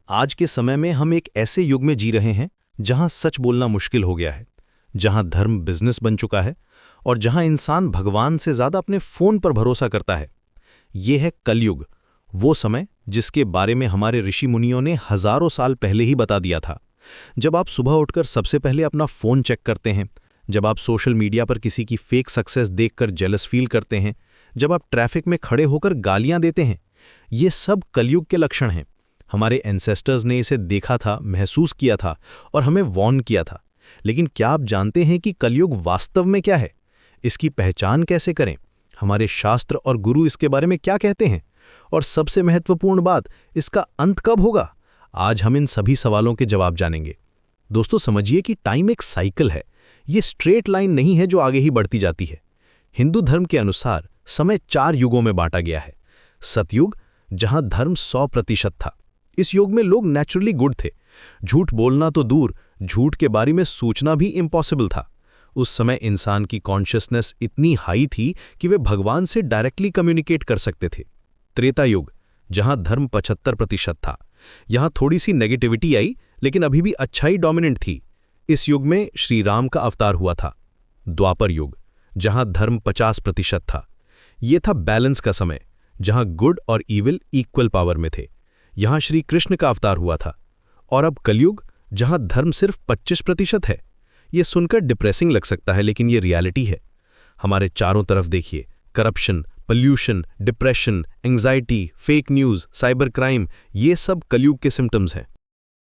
आज के समय में हम एक ऐसे युग में जी रहे हैं जहां सच बोलना मुश्किल हो गया है, जहां धर्म बिजनेस बन चुका है और जहां इंसान भगवान से ज्यादा अपने फोन पर भरोसा करता है। ये है कलयुग, वो समय जिसके बारे में हमारे ऋषि मुनियों ने हजारों साल पहले ही बता दिया था। जब आप सुबह उठकर सबसे पहले अपना फोन चेक करते हैं, जब आप सोशल मीडिया पर किसी की फेक सक्सेस देखकर जेलस फील करते हैं, जब आप ट्रैफिक में खड़े होकर गालियां देते हैं, ये सब कलयुग के लक्षण हैं। हमारे एंसेस्टर्स ने इसे देखा था, महसूस किया था और हमें वॉर्न किया था। लेकिन क्या आप जानते हैं कि कलयुग वास्तव में क्या है? इसकी पहचान कैसे करें? हमारे शास्त्र और गुरु इसके बारे में क्या कहते हैं? और सबसे महत्वपूर्ण बात, इसका अंत कब होगा? आज हम इन सभी सवालों के जवाब जानेंगे। दोस्तों, समझिए कि टाइम एक साइकिल है। ये स्ट्रेट लाइन नहीं है जो आगे ही बढ़ती जाती है। हिंदू धर्म के अनुसार समय 4 युगों में बांटा गया है। सतयुग, जहां धर्म 100% था। इस युग में लोग नेचुरली गुड थे। झूठ बोलना तो दूर, झूठ के बारे में सोचना भी इम्पॉसिबल था। उस समय इंसान की कॉन्शियसनेस इतनी हाई थी कि वे भगवान से डायरेक्टली कम्युनिकेट कर सकते थे। त्रेता युग, जहां धर्म 75% था। यहां थोड़ी सी नेगेटिविटी आई, लेकिन अभी भी अच्छाई डोमिनेंट थी। इस युग में श्री राम का अवतार हुआ था। द्वापर युग, जहां धर्म 50% था। यह था बैलेंस का समय, जहां गुड और ईविल इक्वल पावर में थे। यहां श्री कृष्ण का अवतार हुआ था। और अब कलयुग, जहां धर्म सिर्फ 25% है। यह सुनकर डिप्रेसिंग लग सकता है, लेकिन यह रियलिटी है। हमारे चारों तरफ देखिए, corruption, pollution, depression, anxiety, fake news, cyber crime, ये सब कलयुग के सिम्टम्स हैं।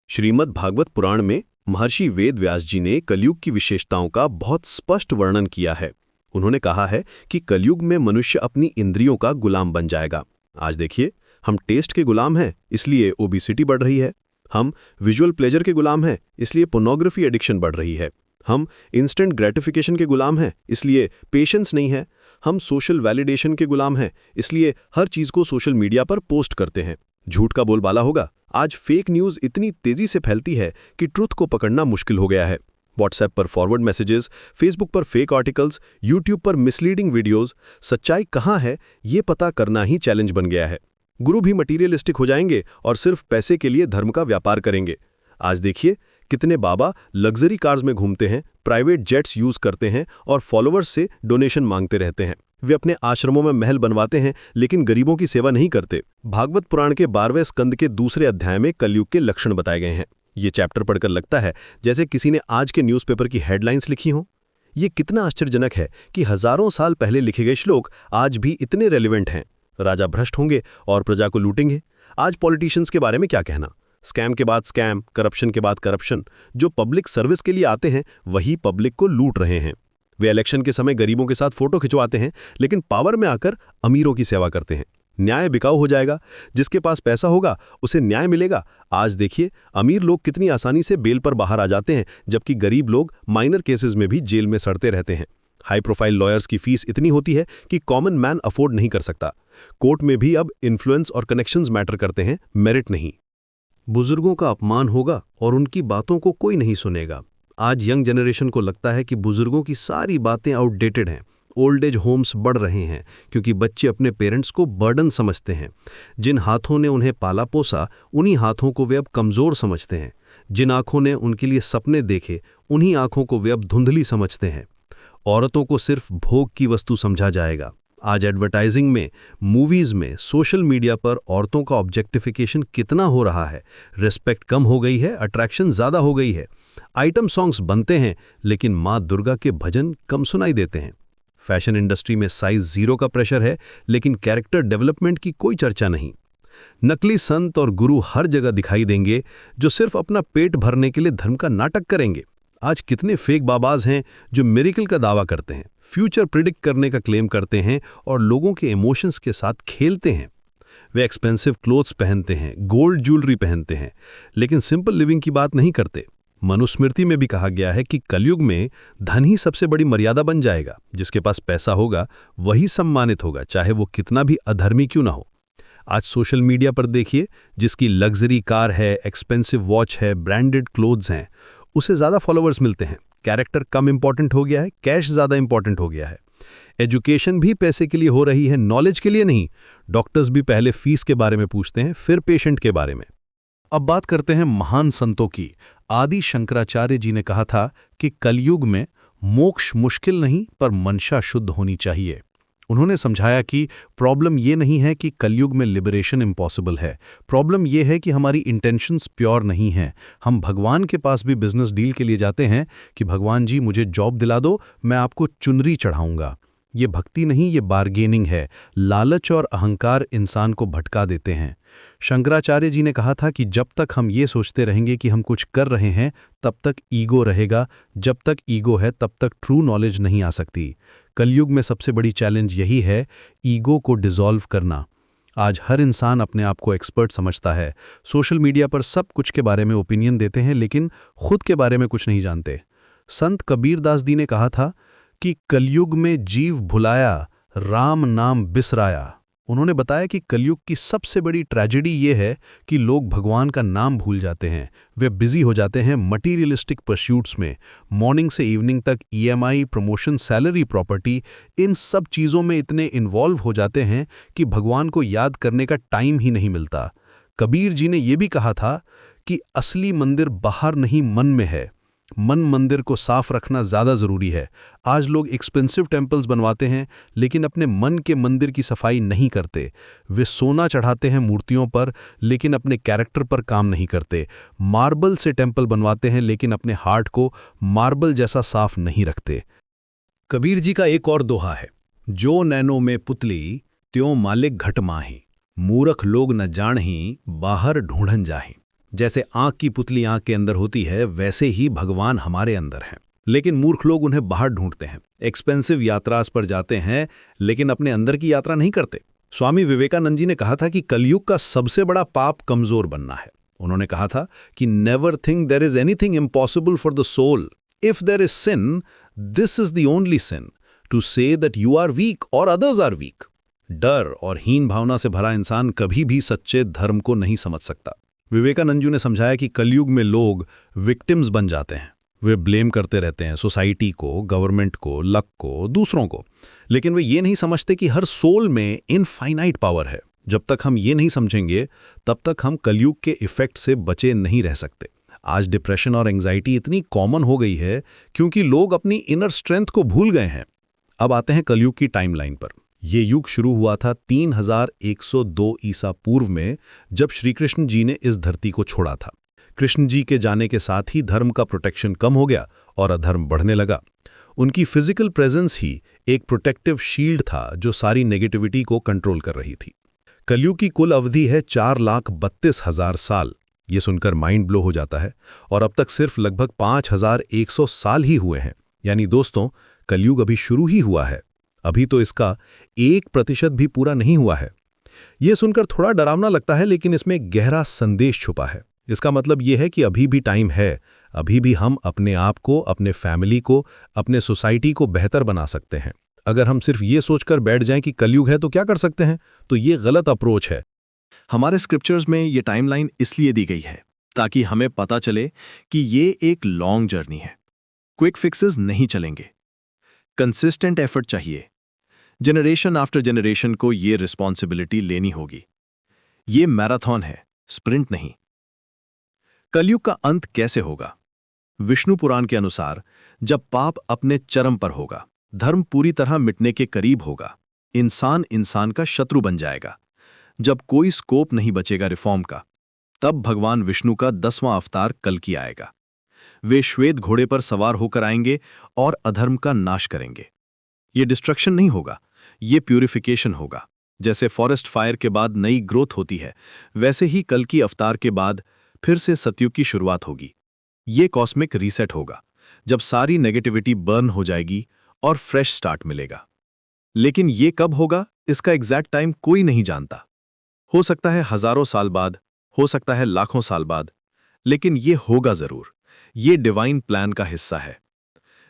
श्रीमद् भागवत पुराण में महर्षि वेद व्यास जी ने कलयुग की विशेषताओं का बहुत स्पष्ट वर्णन किया है। उन्होंने कहा है कि कलयुग में मनुष्य अपनी इंद्रियों का गुलाम बन जाएगा। आज देखिए, हम टेस्ट के गुलाम हैं, इसलिए ओबेसिटी बढ़ रही है। हम विजुअल प्लेजर के गुलाम हैं, इसलिए पोर्नोग्राफी एडिक्शन बढ़ रही है। हम इंस्टेंट ग्रेटिफिकेशन के गुलाम हैं, इसलिए पेशेंस नहीं है। हम सोशल वैलिडेशन के गुलाम हैं, इसलिए हर चीज को सोशल मीडिया पर पोस्ट करते हैं। झूठ का बोलबाला होगा। आज फेक न्यूज इतनी तेजी से फैलती है कि ट्रुथ को पकड़ना मुश्किल हो गया है। व्हाट्सएप पर फॉरवर्ड मैसेजेस, फेसबुक पर फेक आर्टिकल्स, यूट्यूब पर मिसलीडिंग वीडियोस, सच्चाई कहाँ है ये पता करना ही चैलेंज बन गया है। गुरु भी मटीरियलिस्टिक हो जाएंगे और सिर्फ पैसे के लिए धर्म का व्यापार करेंगे। आज देखिए, कितने बाबा लग्जरी कार्स में घूमते हैं, प्राइवेट जेट्स यूज करते हैं और फॉलोअर्स से डोनेशन मांगते रहते हैं। वे अपने आश्रमों में महल बनवाते हैं, लेकिन गरीबों की सेवा नहीं करते। भागवत पुराण के 12वें स्कंद के दूसरे अध्याय में कलयुग के लक्षण बताए गए हैं। ये चैप्टर पढ़कर लगता है जैसे किसी ने आज के न्यूज़पेपर की हेडलाइंस लिखी हों। ये कितना आश्चर्यजनक है कि हजारों साल पहले लिखे गए श्लोक आज भी इतने रेलिवेंट हैं। राजा भ्रष्ट होंगे और प्रजा को लूटेंगे। आज पॉलिटिशियंस के बारे में क्या कहना? स्कैम के बाद स्कैम, करप्शन के बाद करप्शन। जो पब्लिक सर्विस के लिए आते हैं, वही पब्लिक को लूट रहे हैं। वे इलेक्शन के समय गरीबों के साथ फोटो खिंचवाते हैं, लेकिन पावर में आकर अमीरों की सेवा करते हैं। न्याय बिकाऊ हो जाएगा। जिसके पास पैसा होगा उसे न्याय मिलेगा। आज देखिए, अमीर लोग कितनी आसानी से बेल पर बाहर आ जाते हैं, जबकि गरीब लोग माइनर केसेस में भी जेल में सड़ते रहते हैं। हाई प्रोफाइल लॉयर्स की फीस इतनी होती है कि कॉमन मैन अफोर्ड नहीं कर सकता। कोर्ट में भी अब इन्फ्लुएंस और कनेक्शंस मैटर करते हैं, मेरिट नहीं। बुजुर्गों का अपमान होगा और उनकी बातों को कोई नहीं सुनेगा। आज यंग जनरेशन को लगता है कि बुजुर्गों की सारी बातें आउटडेटेड हैं। ओल्ड एज होम्स बढ़ रहे हैं क्योंकि बच्चे अपने पेरेंट्स को बर्डन समझते हैं। जिन हाथों ने उन्हें पाला पोसा, उन्हीं हाथों को वे अब कमज़ोर समझते हैं। जिन आँखों ने उनके लिए सपने देखे, उन्हीं आँखों को वे अब धुंधली समझते हैं। औरतों को सिर्फ भोग की वस्तु समझा जाएगा। आज एडवर्टाइजिंग में, मूवीज़ में, सोशल मीडिया पर औरतों का ऑब्जेक्टिफिकेशन कितना हो रहा है। रिस्पेक्ट कम हो गई है, अट्रैक्शन ज़्यादा हो गई है। आइटम सॉन्ग्स बनते हैं, लेकिन माँ दुर्गा के भजन कम सुनाई देते हैं। फैशन इंडस्ट्री में साइज 0 का प्रेशर है, लेकिन कैरेक्टर डेवलपमेंट की कोई चर्चा नहीं। नकली संत और गुरु हर जगह दिखाई देंगे, जो सिर्फ अपना पेट भरने के लिए धर्म का नाटक करेंगे। आज कितने फेक बाबाज हैं जो मिरेकल का दावा करते हैं, फ्यूचर प्रिडिक्ट करने का क्लेम करते हैं और लोगों के इमोशंस के साथ खेलते हैं। वे एक्सपेंसिव क्लोथ्स पहनते हैं, गोल्ड ज्वेलरी पहनते हैं, लेकिन सिंपल लिविंग की बात नहीं करते। मनुस्मृति में भी कहा गया है कि कलयुग में धन ही सबसे बड़ी मर्यादा बन जाएगा। जिसके पास पैसा होगा वही सम्मानित होगा, चाहे वो कितना भी अधर्मी क्यों ना हो। आज सोशल मीडिया पर देखिए, जिसकी लग्जरी कार है, एक्सपेंसिव वॉच है, ब्रांडेड क्लोथ्स हैं, उसे ज़्यादा फॉलोअर्स मिलते हैं। कैरेक्टर कम इंपॉर्टेंट हो गया है, कैश ज़्यादा इंपॉर्टेंट हो गया है। एजुकेशन भी पैसे के लिए हो रही है, नॉलेज के लिए नहीं। डॉक्टर्स भी पहले फीस के बारे में पूछते हैं, फिर पेशेंट के बारे में। अब बात करते हैं महान संतों की। आदि शंकराचार्य जी ने कहा था कि कलयुग में मोक्ष मुश्किल नहीं पर मंशा शुद्ध होनी चाहिए। उन्होंने समझाया कि प्रॉब्लम ये नहीं है कि कलयुग में लिबरेशन इम्पॉसिबल है, प्रॉब्लम ये है कि हमारी इंटेंशंस प्योर नहीं हैं। हम भगवान के पास भी बिजनेस डील के लिए जाते हैं कि भगवान जी मुझे जॉब दिला दो, मैं आपको चुनरी चढ़ाऊंगा। ये भक्ति नहीं, ये बार्गेनिंग है। लालच और अहंकार इंसान को भटका देते हैं। शंकराचार्य जी ने कहा था कि जब तक हम ये सोचते रहेंगे कि हम कुछ कर रहे हैं, तब तक ईगो रहेगा। जब तक ईगो है तब तक ट्रू नॉलेज नहीं आ सकती। कलयुग में सबसे बड़ी चैलेंज यही है, ईगो को डिसॉल्व करना। आज हर इंसान अपने आप को एक्सपर्ट समझता है। सोशल मीडिया पर सब कुछ के बारे में ओपिनियन देते हैं, लेकिन खुद के बारे में कुछ नहीं जानते। संत कबीरदास जी ने कहा था कि कलयुग में जीव भुलाया, राम नाम बिसराया। उन्होंने बताया कि कलयुग की सबसे बड़ी ट्रेजेडी ये है कि लोग भगवान का नाम भूल जाते हैं। वे बिजी हो जाते हैं मटीरियलिस्टिक परस्यूट्स में। मॉर्निंग से इवनिंग तक ईएमआई, प्रमोशन, सैलरी, प्रॉपर्टी, इन सब चीज़ों में इतने इन्वॉल्व हो जाते हैं कि भगवान को याद करने का टाइम ही नहीं मिलता। कबीर जी ने यह भी कहा था कि असली मंदिर बाहर नहीं, मन में है। मन मंदिर को साफ रखना ज़्यादा ज़रूरी है। आज लोग एक्सपेंसिव टेम्पल्स बनवाते हैं, लेकिन अपने मन के मंदिर की सफाई नहीं करते। वे सोना चढ़ाते हैं मूर्तियों पर, लेकिन अपने कैरेक्टर पर काम नहीं करते। मार्बल से टेम्पल बनवाते हैं, लेकिन अपने हार्ट को मार्बल जैसा साफ नहीं रखते। कबीर जी का एक और दोहा है, जो नैनो में पुतली त्यों मालिक घट माही, मूर्ख लोग न जानही बाहर ढूंढन जाही। जैसे आंख की पुतली आंख के अंदर होती है, वैसे ही भगवान हमारे अंदर हैं, लेकिन मूर्ख लोग उन्हें बाहर ढूंढते हैं। एक्सपेंसिव यात्रास पर जाते हैं, लेकिन अपने अंदर की यात्रा नहीं करते। स्वामी विवेकानंद जी ने कहा था कि कलयुग का सबसे बड़ा पाप कमजोर बनना है। उन्होंने कहा था कि never think there is anything impossible for the soul. If there is sin, this is the only sin, to say that you are weak or others are weak. डर और हीन भावना से भरा इंसान कभी भी सच्चे धर्म को नहीं समझ सकता। विवेकानंद जी ने समझाया कि कलयुग में लोग विक्टिम्स बन जाते हैं। वे ब्लेम करते रहते हैं सोसाइटी को, गवर्नमेंट को, लक को, दूसरों को, लेकिन वे ये नहीं समझते कि हर सोल में इनफाइनाइट पावर है। जब तक हम ये नहीं समझेंगे, तब तक हम कलयुग के इफेक्ट से बचे नहीं रह सकते। आज डिप्रेशन और एंग्जाइटी इतनी कॉमन हो गई है क्योंकि लोग अपनी इनर स्ट्रेंथ को भूल गए हैं। अब आते हैं कलयुग की टाइमलाइन पर। ये युग शुरू हुआ था 3102 ईसा पूर्व में, जब श्री कृष्ण जी ने इस धरती को छोड़ा था। कृष्ण जी के जाने के साथ ही धर्म का प्रोटेक्शन कम हो गया और अधर्म बढ़ने लगा। उनकी फिजिकल प्रेजेंस ही एक प्रोटेक्टिव शील्ड था जो सारी नेगेटिविटी को कंट्रोल कर रही थी। कलयुग की कुल अवधि है 4,32,000 साल। ये सुनकर माइंड ब्लो हो जाता है, और अब तक सिर्फ लगभग 5,100 साल ही हुए हैं। यानी दोस्तों, कलयुग अभी शुरू ही हुआ है। अभी तो इसका 1% भी पूरा नहीं हुआ है। यह सुनकर थोड़ा डरावना लगता है, लेकिन इसमें एक गहरा संदेश छुपा है। इसका मतलब यह है कि अभी भी टाइम है। अभी भी हम अपने आप को, अपने फैमिली को, अपने सोसाइटी को बेहतर बना सकते हैं। अगर हम सिर्फ ये सोचकर बैठ जाएं कि कलयुग है तो क्या कर सकते हैं, तो ये गलत अप्रोच है। हमारे स्क्रिप्चर्स में ये टाइमलाइन इसलिए दी गई है ताकि हमें पता चले कि ये एक लॉन्ग जर्नी है। क्विक फिक्सेस नहीं चलेंगे, कंसिस्टेंट एफर्ट चाहिए। जनरेशन आफ्टर जनरेशन को ये रिस्पॉन्सिबिलिटी लेनी होगी। ये मैराथन है, स्प्रिंट नहीं। कलयुग का अंत कैसे होगा? विष्णु पुराण के अनुसार जब पाप अपने चरम पर होगा, धर्म पूरी तरह मिटने के करीब होगा, इंसान इंसान का शत्रु बन जाएगा, जब कोई स्कोप नहीं बचेगा रिफॉर्म का, तब भगवान विष्णु का 10वां अवतार कल्कि आएगा। वे श्वेत घोड़े पर सवार होकर आएंगे और अधर्म का नाश करेंगे। ये डिस्ट्रक्शन नहीं होगा, ये प्यूरिफिकेशन होगा। जैसे फॉरेस्ट फायर के बाद नई ग्रोथ होती है, वैसे ही कल्कि अवतार के बाद फिर से सतयुग की शुरुआत होगी। ये कॉस्मिक रीसेट होगा, जब सारी नेगेटिविटी बर्न हो जाएगी और फ्रेश स्टार्ट मिलेगा। लेकिन ये कब होगा, इसका एग्जैक्ट टाइम कोई नहीं जानता। हो सकता है हजारों साल बाद, हो सकता है लाखों साल बाद, लेकिन ये होगा जरूर। ये डिवाइन प्लान का हिस्सा है।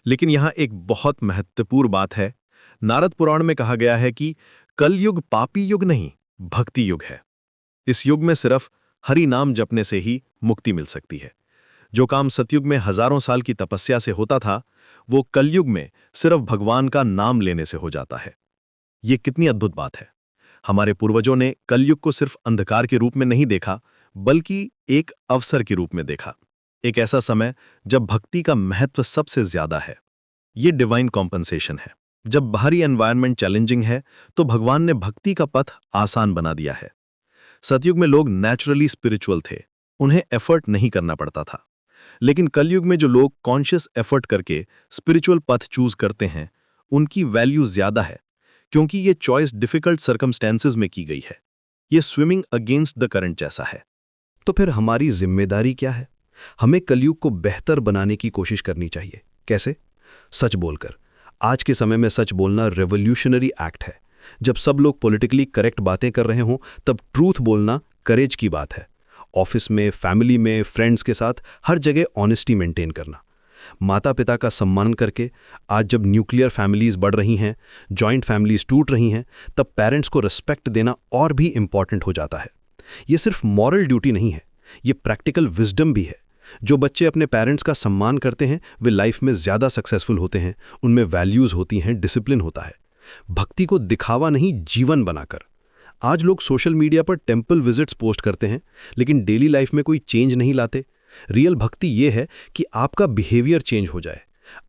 लेकिन यहां एक बहुत महत्वपूर्ण बात है। नारद पुराण में कहा गया है कि कलयुग पापी युग नहीं, भक्ति युग है। इस युग में सिर्फ हरि नाम जपने से ही मुक्ति मिल सकती है। जो काम सतयुग में हजारों साल की तपस्या से होता था, वो कलयुग में सिर्फ भगवान का नाम लेने से हो जाता है। ये कितनी अद्भुत बात है। हमारे पूर्वजों ने कलयुग को सिर्फ अंधकार के रूप में नहीं देखा, बल्कि एक अवसर के रूप में देखा। एक ऐसा समय जब भक्ति का महत्व सबसे ज्यादा है। ये डिवाइन कॉम्पनसेशन है। जब बाहरी एनवायरनमेंट चैलेंजिंग है तो भगवान ने भक्ति का पथ आसान बना दिया है। सतयुग में लोग नेचुरली स्पिरिचुअल थे, उन्हें एफर्ट नहीं करना पड़ता था। लेकिन कलयुग में जो लोग कॉन्शियस एफर्ट करके स्पिरिचुअल पथ चूज करते हैं, उनकी वैल्यू ज्यादा है, क्योंकि ये चॉइस डिफिकल्ट सर्कमस्टेंसेस में की गई है। ये स्विमिंग अगेंस्ट द करंट जैसा है। तो फिर हमारी जिम्मेदारी क्या है? हमें कलयुग को बेहतर बनाने की कोशिश करनी चाहिए। कैसे? सच बोलकर। आज के समय में सच बोलना रेवोल्यूशनरी एक्ट है। जब सब लोग पॉलिटिकली करेक्ट बातें कर रहे हों, तब ट्रूथ बोलना करेज की बात है। ऑफिस में, फैमिली में, फ्रेंड्स के साथ हर जगह ऑनेस्टी मेंटेन करना। माता पिता का सम्मान करके। आज जब न्यूक्लियर फैमिलीज बढ़ रही हैं, जॉइंट फैमिलीज टूट रही हैं, तब पेरेंट्स को रिस्पेक्ट देना और भी इंपॉर्टेंट हो जाता है। ये सिर्फ मॉरल ड्यूटी नहीं है, ये प्रैक्टिकल विजडम भी है। जो बच्चे अपने पेरेंट्स का सम्मान करते हैं, वे लाइफ में ज़्यादा सक्सेसफुल होते हैं। उनमें वैल्यूज़ होती हैं, डिसिप्लिन होता है। भक्ति को दिखावा नहीं, जीवन बनाकर। आज लोग सोशल मीडिया पर टेम्पल विजिट्स पोस्ट करते हैं, लेकिन डेली लाइफ में कोई चेंज नहीं लाते। रियल भक्ति ये है कि आपका बिहेवियर चेंज हो जाए।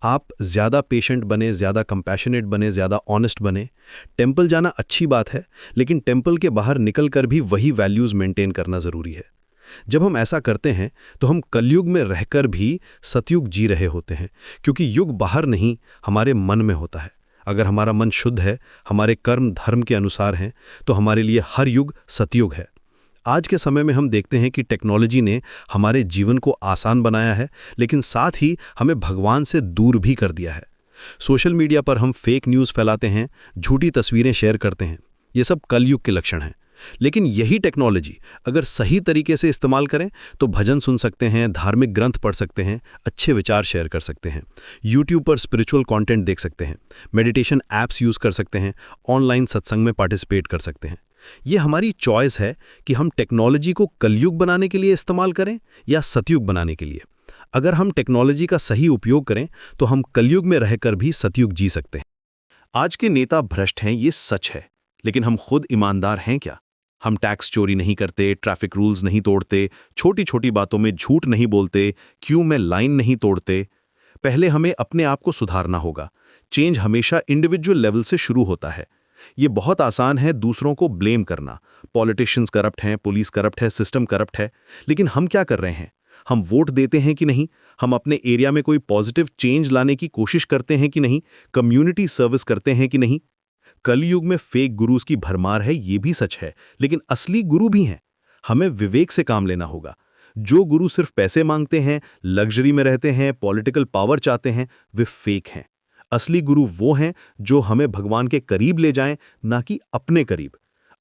आप ज़्यादा पेशेंट बने, ज़्यादा कंपैशनेट बने, ज़्यादा ऑनेस्ट बने। टेम्पल जाना अच्छी बात है, लेकिन टेम्पल के बाहर निकलकर भी वही वैल्यूज़ मेंटेन करना ज़रूरी है। जब हम ऐसा करते हैं तो हम कलयुग में रहकर भी सतयुग जी रहे होते हैं, क्योंकि युग बाहर नहीं, हमारे मन में होता है। अगर हमारा मन शुद्ध है, हमारे कर्म धर्म के अनुसार हैं, तो हमारे लिए हर युग सतयुग है। आज के समय में हम देखते हैं कि टेक्नोलॉजी ने हमारे जीवन को आसान बनाया है, लेकिन साथ ही हमें भगवान से दूर भी कर दिया है। सोशल मीडिया पर हम फेक न्यूज़ फैलाते हैं, झूठी तस्वीरें शेयर करते हैं। ये सब कलयुग के लक्षण हैं। लेकिन यही टेक्नोलॉजी अगर सही तरीके से इस्तेमाल करें तो भजन सुन सकते हैं, धार्मिक ग्रंथ पढ़ सकते हैं, अच्छे विचार शेयर कर सकते हैं, यूट्यूब पर स्पिरिचुअल कंटेंट देख सकते हैं, मेडिटेशन ऐप्स यूज़ कर सकते हैं, ऑनलाइन सत्संग में पार्टिसिपेट कर सकते हैं। ये हमारी चॉइस है कि हम टेक्नोलॉजी को कलयुग बनाने के लिए इस्तेमाल करें या सतयुग बनाने के लिए। अगर हम टेक्नोलॉजी का सही उपयोग करें तो हम कलयुग में रहकर भी सतयुग जी सकते हैं। आज के नेता भ्रष्ट हैं, ये सच है, लेकिन हम खुद ईमानदार हैं क्या? हम टैक्स चोरी नहीं करते, ट्रैफिक रूल्स नहीं तोड़ते, छोटी छोटी बातों में झूठ नहीं बोलते, क्यों में लाइन नहीं तोड़ते। पहले हमें अपने आप को सुधारना होगा। चेंज हमेशा इंडिविजुअल लेवल से शुरू होता है। ये बहुत आसान है दूसरों को ब्लेम करना। पॉलिटिशियंस करप्ट हैं, पुलिस करप्ट है, सिस्टम करप्ट है, लेकिन हम क्या कर रहे हैं? हम वोट देते हैं कि नहीं? हम अपने एरिया में कोई पॉजिटिव चेंज लाने की कोशिश करते हैं कि नहीं? कम्युनिटी सर्विस करते हैं कि नहीं? कलयुग में फेक गुरुज की भरमार है, ये भी सच है, लेकिन असली गुरु भी हैं। हमें विवेक से काम लेना होगा। जो गुरु सिर्फ पैसे मांगते हैं, लग्जरी में रहते हैं, पॉलिटिकल पावर चाहते हैं, वे फेक हैं। असली गुरु वो हैं जो हमें भगवान के करीब ले जाएं, ना कि अपने करीब।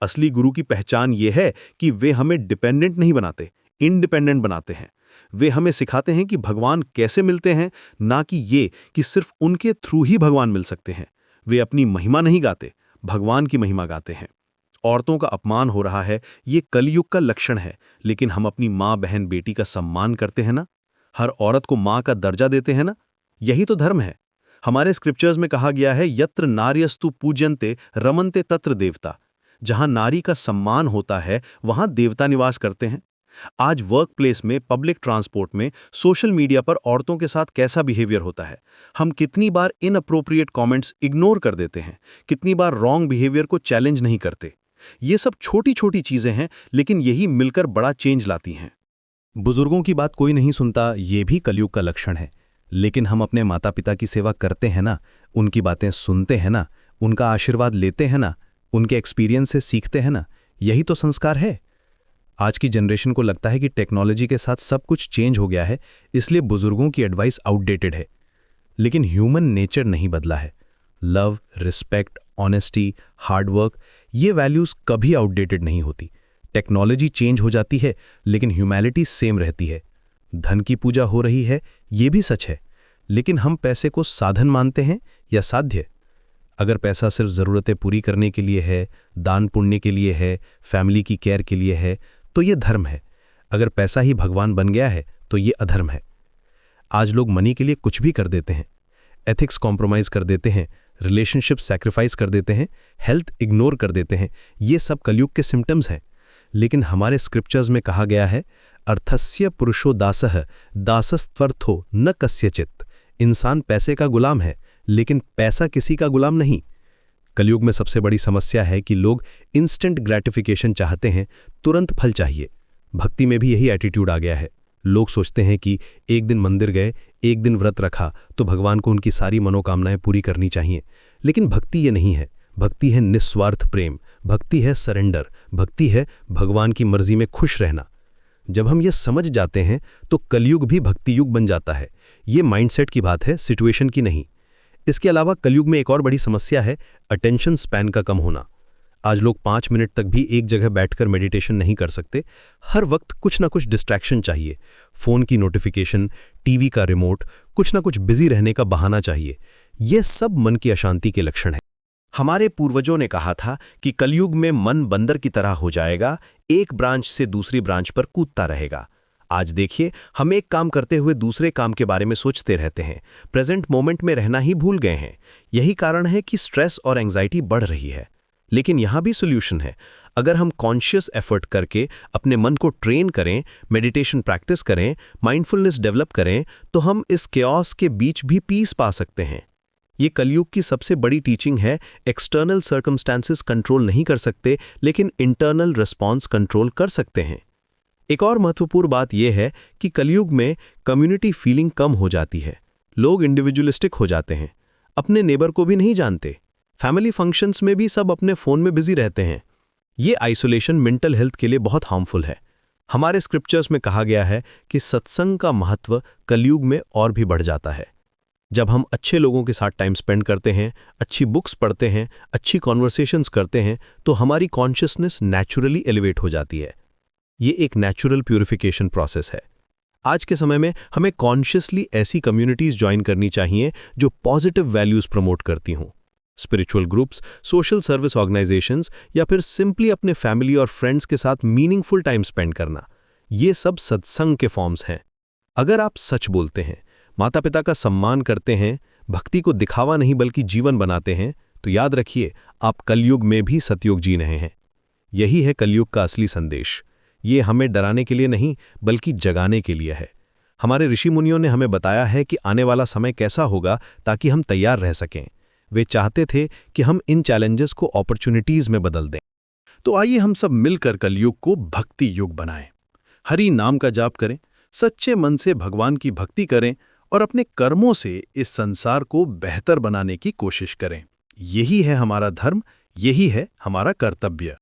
असली गुरु की पहचान ये है कि वे हमें डिपेंडेंट नहीं बनाते, इंडिपेंडेंट बनाते हैं। वे हमें सिखाते हैं कि भगवान कैसे मिलते हैं, ना कि ये कि सिर्फ उनके थ्रू ही भगवान मिल सकते हैं। वे अपनी महिमा नहीं गाते, भगवान की महिमा गाते हैं। औरतों का अपमान हो रहा है, ये कलयुग का लक्षण है, लेकिन हम अपनी माँ, बहन, बेटी का सम्मान करते हैं ना? हर औरत को माँ का दर्जा देते हैं ना? यही तो धर्म है। हमारे स्क्रिप्चर्स में कहा गया है, यत्र नार्यस्तु पूज्यन्ते रमन्ते तत्र देवता। जहां नारी का सम्मान होता है, वहां देवता निवास करते हैं। आज वर्क प्लेस में, पब्लिक ट्रांसपोर्ट में, सोशल मीडिया पर औरतों के साथ कैसा बिहेवियर होता है? हम कितनी बार इनअप्रोप्रिएट कमेंट्स इग्नोर कर देते हैं, कितनी बार रॉन्ग बिहेवियर को चैलेंज नहीं करते। ये सब छोटी छोटी चीजें हैं, लेकिन यही मिलकर बड़ा चेंज लाती हैं। बुजुर्गों की बात कोई नहीं सुनता, ये भी कलयुग का लक्षण है। लेकिन हम अपने माता पिता की सेवा करते हैं ना, उनकी बातें सुनते हैं ना, उनका आशीर्वाद लेते हैं ना, उनके एक्सपीरियंस से सीखते हैं ना, यही तो संस्कार है। आज की जनरेशन को लगता है कि टेक्नोलॉजी के साथ सब कुछ चेंज हो गया है, इसलिए बुजुर्गों की एडवाइस आउटडेटेड है। लेकिन ह्यूमन नेचर नहीं बदला है। लव, रिस्पेक्ट, ऑनेस्टी, हार्डवर्क, ये वैल्यूज कभी आउटडेटेड नहीं होती। टेक्नोलॉजी चेंज हो जाती है, लेकिन ह्यूमैनिटी सेम रहती है। धन की पूजा हो रही है, ये भी सच है, लेकिन हम पैसे को साधन मानते हैं या साध्य? अगर पैसा सिर्फ ज़रूरतें पूरी करने के लिए है, दान पुण्य के लिए है, फैमिली की केयर के लिए है, तो ये धर्म है। अगर पैसा ही भगवान बन गया है तो ये अधर्म है। आज लोग मनी के लिए कुछ भी कर देते हैं, एथिक्स कॉम्प्रोमाइज़ कर देते हैं, रिलेशनशिप सैक्रिफाइस कर देते हैं, हेल्थ इग्नोर कर देते हैं। ये सब कलयुग के सिम्टम्स हैं। लेकिन हमारे स्क्रिप्चर्स में कहा गया है, अर्थस्य पुरुषो दासः दासस्त्वर्थो न कस्यचित्। इंसान पैसे का गुलाम है, लेकिन पैसा किसी का गुलाम नहीं। कलयुग में सबसे बड़ी समस्या है कि लोग इंस्टेंट ग्रेटिफिकेशन चाहते हैं, तुरंत फल चाहिए। भक्ति में भी यही एटीट्यूड आ गया है। लोग सोचते हैं कि एक दिन मंदिर गए, एक दिन व्रत रखा तो भगवान को उनकी सारी मनोकामनाएं पूरी करनी चाहिए। लेकिन भक्ति ये नहीं है। भक्ति है निस्वार्थ प्रेम, भक्ति है सरेंडर, भक्ति है भगवान की मर्जी में खुश रहना। जब हम ये समझ जाते हैं तो कलयुग भी भक्ति युग बन जाता है। ये माइंडसेट की बात है, सिचुएशन की नहीं। इसके अलावा कलयुग में एक और बड़ी समस्या है अटेंशन स्पैन का कम होना। आज लोग 5 मिनट तक भी एक जगह बैठकर मेडिटेशन नहीं कर सकते। हर वक्त कुछ ना कुछ डिस्ट्रैक्शन चाहिए। फोन की नोटिफिकेशन, टीवी का रिमोट, कुछ ना कुछ बिजी रहने का बहाना चाहिए। ये सब मन की अशांति के लक्षण हैं। हमारे पूर्वजों ने कहा था कि कलयुग में मन बंदर की तरह हो जाएगा, एक ब्रांच से दूसरी ब्रांच पर कूदता रहेगा। आज देखिए, हम एक काम करते हुए दूसरे काम के बारे में सोचते रहते हैं, प्रेजेंट मोमेंट में रहना ही भूल गए हैं। यही कारण है कि स्ट्रेस और एंग्जाइटी बढ़ रही है। लेकिन यहाँ भी सोल्यूशन है। अगर हम कॉन्शियस एफर्ट करके अपने मन को ट्रेन करें, मेडिटेशन प्रैक्टिस करें, माइंडफुलनेस डेवलप करें, तो हम इस केओस के बीच भी पीस पा सकते हैं। ये कलयुग की सबसे बड़ी टीचिंग है। एक्सटर्नल सर्कमस्टेंसेस कंट्रोल नहीं कर सकते, लेकिन इंटरनल रिस्पॉन्स कंट्रोल कर सकते हैं। एक और महत्वपूर्ण बात यह है कि कलयुग में कम्युनिटी फीलिंग कम हो जाती है। लोग इंडिविजुअलिस्टिक हो जाते हैं, अपने नेबर को भी नहीं जानते। फैमिली फंक्शंस में भी सब अपने फोन में बिजी रहते हैं। ये आइसोलेशन मेंटल हेल्थ के लिए बहुत हार्मफुल है। हमारे स्क्रिप्चर्स में कहा गया है कि सत्संग का महत्व कलयुग में और भी बढ़ जाता है। जब हम अच्छे लोगों के साथ टाइम स्पेंड करते हैं, अच्छी बुक्स पढ़ते हैं, अच्छी कॉन्वर्सेशंस करते हैं, तो हमारी कॉन्शियसनेस नेचुरली एलिवेट हो जाती है। ये एक नेचुरल प्यूरिफिकेशन प्रोसेस है। आज के समय में हमें कॉन्शियसली ऐसी कम्युनिटीज ज्वाइन करनी चाहिए जो पॉजिटिव वैल्यूज प्रमोट करती हों। Spiritual groups, social service organisations या फिर सिंपली अपने फैमिली और फ्रेंड्स के साथ मीनिंगफुल टाइम स्पेंड करना, ये सब सत्संग के फॉर्म्स हैं। अगर आप सच बोलते हैं, माता पिता का सम्मान करते हैं, भक्ति को दिखावा नहीं बल्कि जीवन बनाते हैं, तो याद रखिए आप कलयुग में भी सतयुग जी रहे हैं। यही है कलयुग का असली संदेश। ये हमें डराने के लिए नहीं बल्कि जगाने के लिए है। हमारे ऋषि मुनियों ने हमें बताया है कि आने वाला समय कैसा होगा ताकि हम तैयार रह सकें। वे चाहते थे कि हम इन चैलेंजेस को अपॉर्चुनिटीज में बदल दें। तो आइए हम सब मिलकर कलयुग को भक्ति युग बनाएं। हरि नाम का जाप करें, सच्चे मन से भगवान की भक्ति करें और अपने कर्मों से इस संसार को बेहतर बनाने की कोशिश करें। यही है हमारा धर्म, यही है हमारा कर्तव्य।